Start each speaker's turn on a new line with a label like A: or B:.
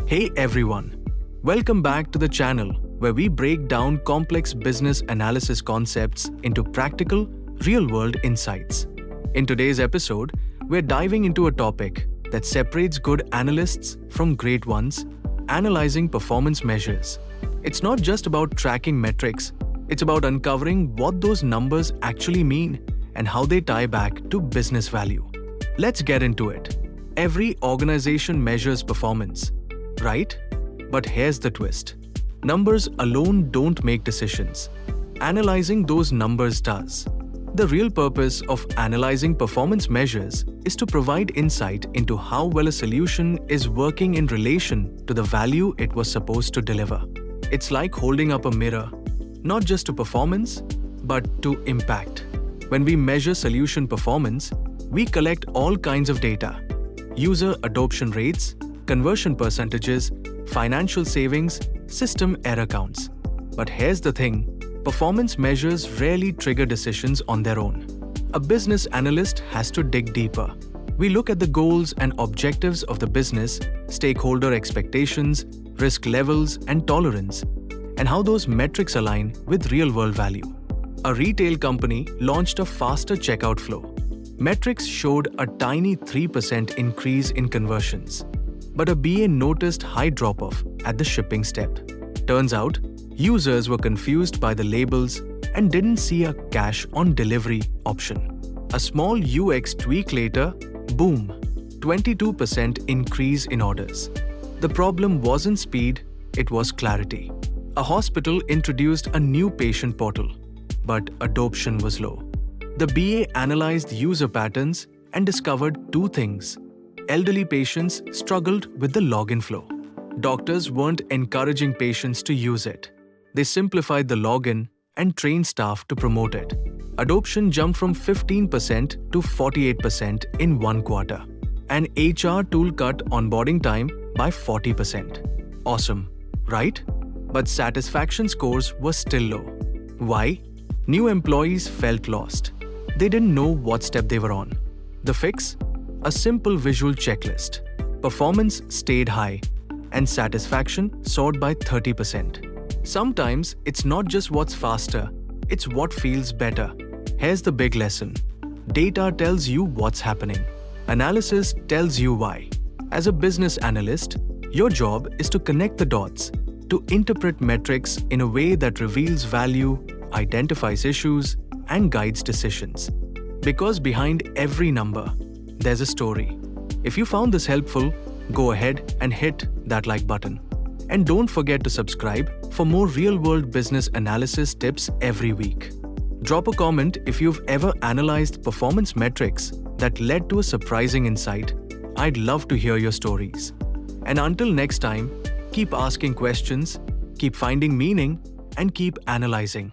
A: Hey everyone, welcome back to the channel where we break down complex business analysis concepts into practical, real-world insights. In today's episode, we're diving into a topic that separates good analysts from great ones, analyzing performance measures. It's not just about tracking metrics, it's about uncovering what those numbers actually mean and how they tie back to business value. Let's get into it. Every organization measures performance, right? But here's the twist. Numbers alone don't make decisions. Analyzing those numbers does. The real purpose of analyzing performance measures is to provide insight into how well a solution is working in relation to the value it was supposed to deliver. It's like holding up a mirror, not just to performance, but to impact. When we measure solution performance, we collect all kinds of data: user adoption rates, conversion percentages, financial savings, system error counts. But here's the thing, performance measures rarely trigger decisions on their own. A business analyst has to dig deeper. We look at the goals and objectives of the business, stakeholder expectations, risk levels and tolerance, and how those metrics align with real-world value. A retail company launched a faster checkout flow. Metrics showed a tiny 3% increase in conversions. But a BA noticed high drop-off at the shipping step. Turns out, users were confused by the labels and didn't see a cash on delivery option. A small UX tweak later, boom, 22% increase in orders. The problem wasn't speed, it was clarity. A hospital introduced a new patient portal, but adoption was low. The BA analyzed user patterns and discovered two things. Elderly patients struggled with the login flow. Doctors weren't encouraging patients to use it. They simplified the login and trained staff to promote it. Adoption jumped from 15% to 48% in 1 quarter. An HR tool cut onboarding time by 40%. Awesome, right? But satisfaction scores were still low. Why? New employees felt lost. They didn't know what step they were on. The fix? A simple visual checklist. Performance stayed high, and satisfaction soared by 30%. Sometimes it's not just what's faster, it's what feels better. Here's the big lesson. Data tells you what's happening. Analysis tells you why. As a business analyst, your job is to connect the dots, to interpret metrics in a way that reveals value, identifies issues, and guides decisions. Because behind every number, there's a story. If you found this helpful, go ahead and hit that like button. And don't forget to subscribe for more real-world business analysis tips every week. Drop a comment if you've ever analyzed performance metrics that led to a surprising insight. I'd love to hear your stories. And until next time, keep asking questions, keep finding meaning, and keep analyzing.